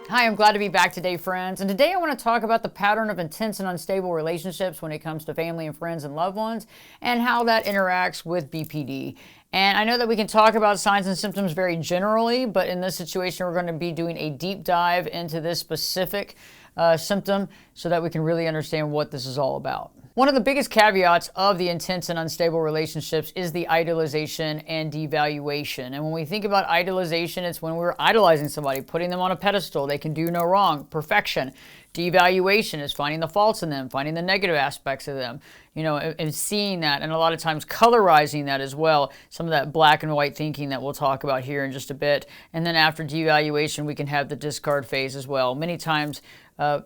Hi, I'm glad to be back today, friends. And today I want to talk about the pattern of intense and unstable relationships when it comes to family and friends and loved ones, and how that interacts with BPD. And I know that we can talk about signs and symptoms very generally, but in this situation, we're going to be doing a deep dive into this specific symptom so that we can really understand what this is all about. One of the biggest caveats of the intense and unstable relationships is the idealization and devaluation. And when we think about idealization, it's when we're idolizing somebody, putting them on a pedestal. They can do no wrong, perfection. Devaluation is finding the faults in them, finding the negative aspects of them, and seeing that, and a lot of times colorizing that as well. Some of that black and white thinking that we'll talk about here in just a bit. And then after devaluation, we can have the discard phase as well. Many times,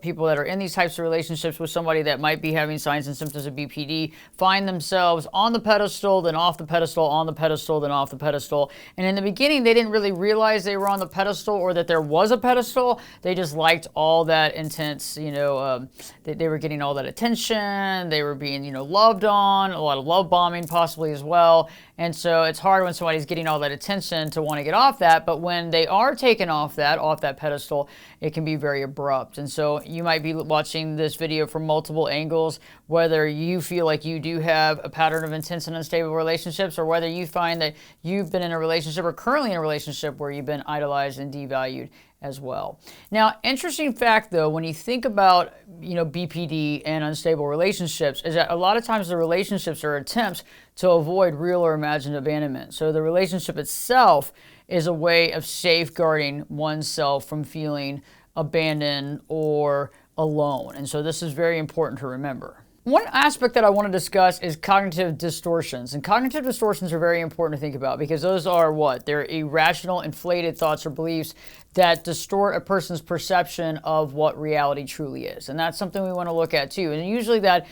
people that are in these types of relationships with somebody that might be having signs and symptoms of BPD find themselves on the pedestal, then off the pedestal, on the pedestal, then off the pedestal. And in the beginning, they didn't really realize they were on the pedestal or that there was a pedestal. They just liked all that intense, they were getting all that attention. They were being, loved on, a lot of love bombing possibly as well. And so it's hard when somebody's getting all that attention to want to get off that. But when they are taken off that pedestal, it can be very abrupt. And so you might be watching this video from multiple angles, whether you feel like you do have a pattern of intense and unstable relationships, or whether you find that you've been in a relationship or currently in a relationship where you've been idolized and devalued as well. Now, interesting fact though, when you think about, BPD and unstable relationships, is that a lot of times the relationships are attempts to avoid real or imagined abandonment. So the relationship itself is a way of safeguarding oneself from feeling abandoned or alone. And so this is very important to remember. One aspect that I want to discuss is cognitive distortions. And cognitive distortions are very important to think about because those are what? They're irrational, inflated thoughts or beliefs that distort a person's perception of what reality truly is. And that's something we want to look at too. And usually that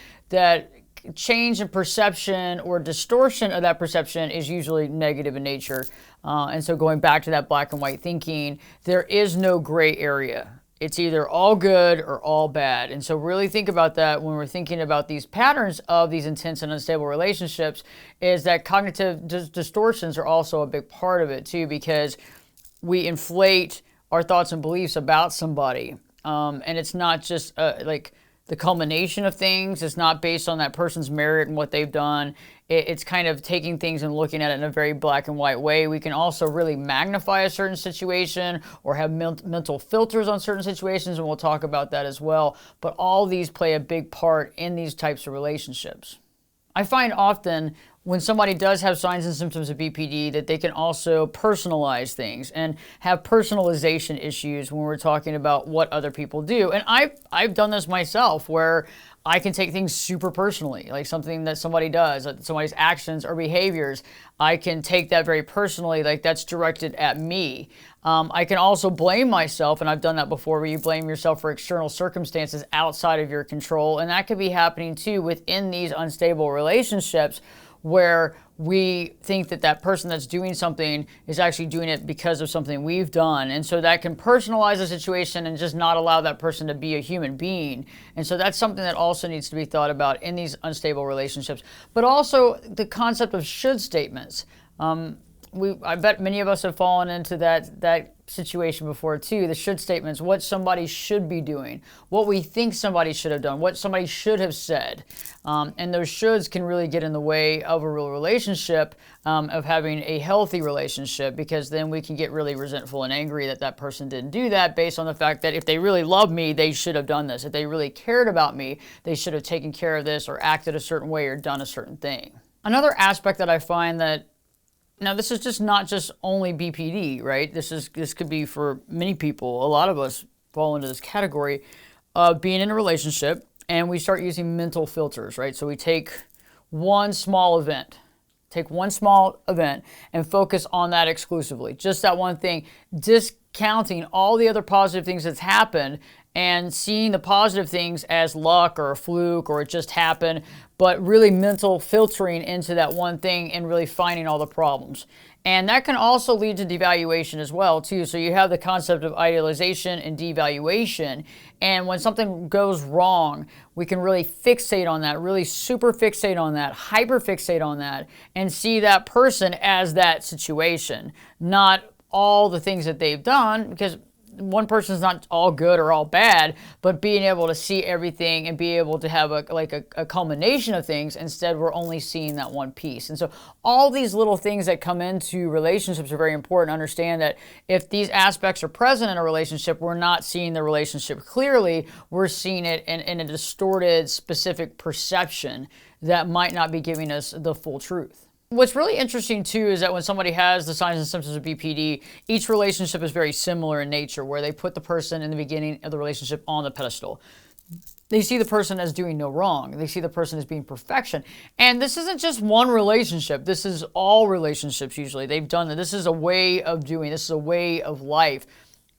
change in perception or distortion of that perception is usually negative in nature. And so going back to that black and white thinking, there is no gray area. It's either all good or all bad. And so really think about that when we're thinking about these patterns of these intense and unstable relationships, is that cognitive distortions are also a big part of it too, because we inflate our thoughts and beliefs about somebody. And it's not just like the culmination of things. It's not based on that person's merit and what they've done. It's kind of taking things and looking at it in a very black and white way. We can also really magnify a certain situation or have mental filters on certain situations, and we'll talk about that as well. But all these play a big part in these types of relationships. I find often when somebody does have signs and symptoms of BPD that they can also personalize things and have personalization issues when we're talking about what other people do. And I've done this myself, where I can take things super personally, like something that somebody does, somebody's actions or behaviors. I can take that very personally, like that's directed at me. I can also blame myself, and I've done that before, where you blame yourself for external circumstances outside of your control. And that could be happening too within these unstable relationships, where we think that that person that's doing something is actually doing it because of something we've done. And so that can personalize the situation and just not allow that person to be a human being. And so that's something that also needs to be thought about in these unstable relationships. But also the concept of should statements. I bet many of us have fallen into that situation before too. The should statements, what somebody should be doing, what we think somebody should have done, what somebody should have said. And those shoulds can really get in the way of a real relationship, of having a healthy relationship, because then we can get really resentful and angry that that person didn't do that, based on the fact that if they really loved me, they should have done this. If they really cared about me, they should have taken care of this or acted a certain way or done a certain thing. Another aspect that I find that, now, this is just not just only BPD, right? This could be for many people. A lot of us fall into this category of being in a relationship and we start using mental filters, right? So we take one small event and focus on that exclusively, just that one thing, discounting all the other positive things that's happened and seeing the positive things as luck or a fluke or it just happened, but really mental filtering into that one thing and really finding all the problems. And that can also lead to devaluation as well too. So you have the concept of idealization and devaluation. And when something goes wrong, we can really fixate on that, really super fixate on that, hyper fixate on that, and see that person as that situation, not all the things that they've done, because one person is not all good or all bad, but being able to see everything and be able to have a culmination of things. Instead, we're only seeing that one piece. And so all these little things that come into relationships are very important. Understand that if these aspects are present in a relationship, we're not seeing the relationship clearly. We're seeing it in a distorted, specific perception that might not be giving us the full truth. What's really interesting too is that when somebody has the signs and symptoms of BPD, each relationship is very similar in nature, where they put the person in the beginning of the relationship on the pedestal. They see the person as doing no wrong. They see the person as being perfection. And this isn't just one relationship. This is all relationships usually. They've done that. This is a way of doing. This is a way of life.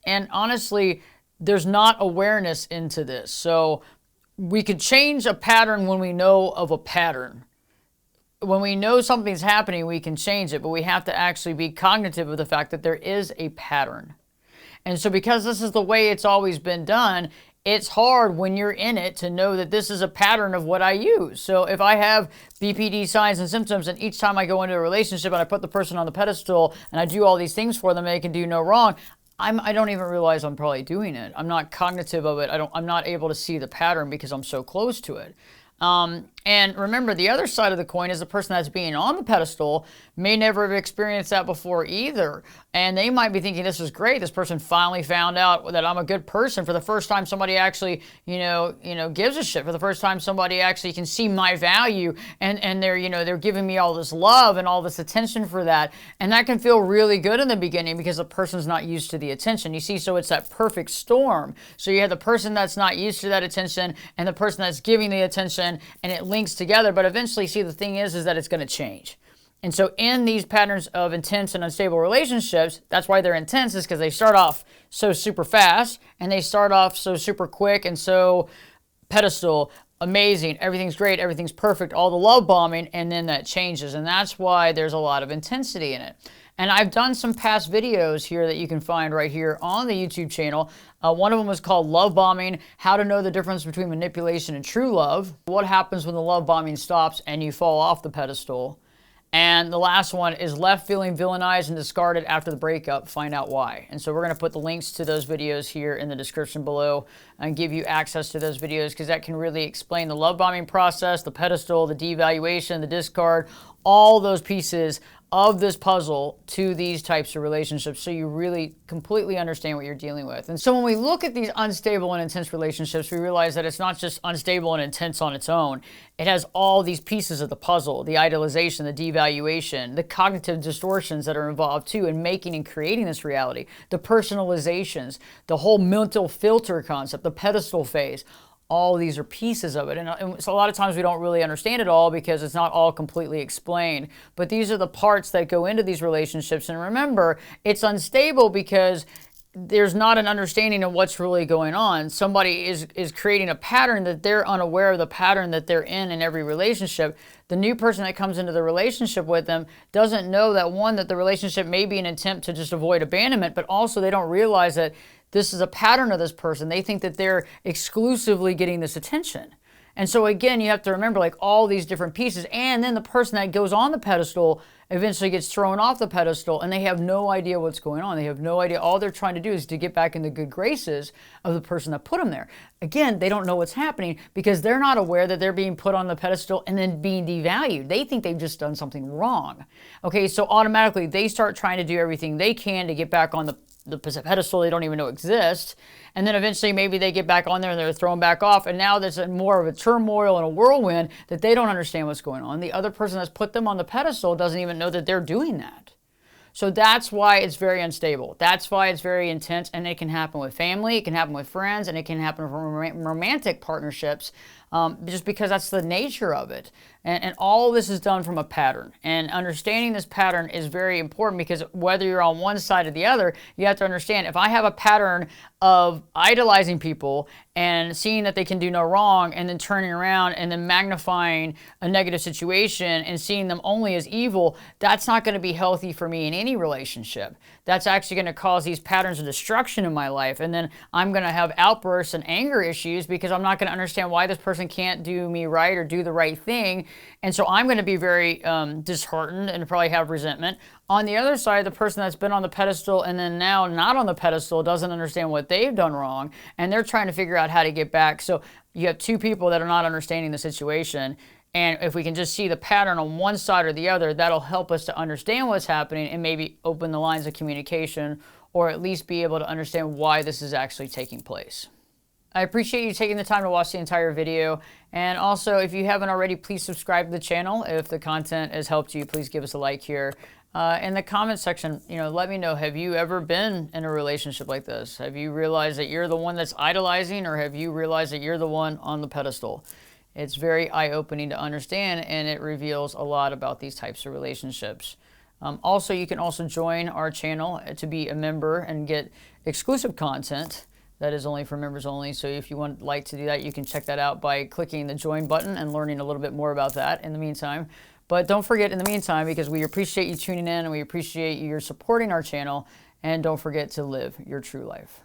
And honestly, there's not awareness into this. So we could change a pattern when we know of a pattern. When we know something's happening, we can change it, but we have to actually be cognitive of the fact that there is a pattern. And so because this is the way it's always been done, it's hard when you're in it to know that this is a pattern of what I use. So if I have BPD signs and symptoms, and each time I go into a relationship and I put the person on the pedestal and I do all these things for them, they can do no wrong, I don't even realize I'm probably doing it. I'm not cognitive of it. I'm not able to see the pattern because I'm so close to it. And remember, the other side of the coin is the person that's being on the pedestal may never have experienced that before either. And they might be thinking, this is great. This person finally found out that I'm a good person. For the first time, somebody actually, gives a shit. For the first time, somebody actually can see my value, and they're giving me all this love and all this attention for that. And that can feel really good in the beginning because the person's not used to the attention. You see, so it's that perfect storm. So you have the person that's not used to that attention and the person that's giving the attention, and it links together. But eventually, see, the thing is that it's going to change. And so in these patterns of intense and unstable relationships, that's why they're intense, is because they start off so super fast and they start off so super quick and so pedestal, amazing, everything's great, everything's perfect, all the love bombing, and then that changes. And that's why there's a lot of intensity in it. And I've done some past videos here that you can find right here on the YouTube channel. One of them was called Love Bombing, How to Know the Difference Between Manipulation and True Love. What happens when the love bombing stops and you fall off the pedestal. And the last one is Left Feeling Villainized and Discarded After the Breakup, Find Out Why. And so we're going to put the links to those videos here in the description below and give you access to those videos, because that can really explain the love bombing process, the pedestal, the devaluation, the discard, all those pieces of this puzzle to these types of relationships, so you really completely understand what you're dealing with. And so when we look at these unstable and intense relationships, we realize that it's not just unstable and intense on its own. It has all these pieces of the puzzle: the idealization, the devaluation, the cognitive distortions that are involved too in making and creating this reality, the personalizations, the whole mental filter concept, the pedestal phase. All these are pieces of it. And so a lot of times we don't really understand it all because it's not all completely explained. But these are the parts that go into these relationships. And remember, it's unstable because there's not an understanding of what's really going on. Somebody is creating a pattern that they're unaware of, the pattern that they're in every relationship. The new person that comes into the relationship with them doesn't know that, one, that the relationship may be an attempt to just avoid abandonment, but also they don't realize that this is a pattern of this person. They think that they're exclusively getting this attention. And so again, you have to remember like all these different pieces. And then the person that goes on the pedestal eventually gets thrown off the pedestal, and they have no idea what's going on. They have no idea. All they're trying to do is to get back in the good graces of the person that put them there. Again, they don't know what's happening because they're not aware that they're being put on the pedestal and then being devalued. They think they've just done something wrong. Okay, so automatically they start trying to do everything they can to get back on the pedestal they don't even know exists. And then eventually maybe they get back on there and they're thrown back off. And now there's more of a turmoil and a whirlwind that they don't understand what's going on. The other person that's put them on the pedestal doesn't even know that they're doing that. So that's why it's very unstable. That's why it's very intense. And it can happen with family, it can happen with friends, and it can happen with romantic partnerships, just because that's the nature of it. And all of this is done from a pattern. And understanding this pattern is very important, because whether you're on one side or the other, you have to understand, if I have a pattern of idolizing people and seeing that they can do no wrong, and then turning around and then magnifying a negative situation and seeing them only as evil, that's not going to be healthy for me in any relationship. That's actually going to cause these patterns of destruction in my life. And then I'm going to have outbursts and anger issues because I'm not going to understand why this person person can't do me right or do the right thing. And so I'm going to be very disheartened and probably have resentment. On the other side, the person that's been on the pedestal and then now not on the pedestal doesn't understand what they've done wrong, and they're trying to figure out how to get back. So you have two people that are not understanding the situation. And if we can just see the pattern on one side or the other, that'll help us to understand what's happening and maybe open the lines of communication, or at least be able to understand why this is actually taking place. I appreciate you taking the time to watch the entire video. And also, if you haven't already, please subscribe to the channel. If the content has helped you, please give us a like here. In the comment section, let me know, have you ever been in a relationship like this? Have you realized that you're the one that's idolizing, or have you realized that you're the one on the pedestal? It's very eye-opening to understand, and it reveals a lot about these types of relationships. Also, you can also join our channel to be a member and get exclusive content that is only for members only. So if you would like to do that, you can check that out by clicking the join button and learning a little bit more about that in the meantime. But don't forget, in the meantime, because we appreciate you tuning in and we appreciate you supporting our channel, and don't forget to live your true life.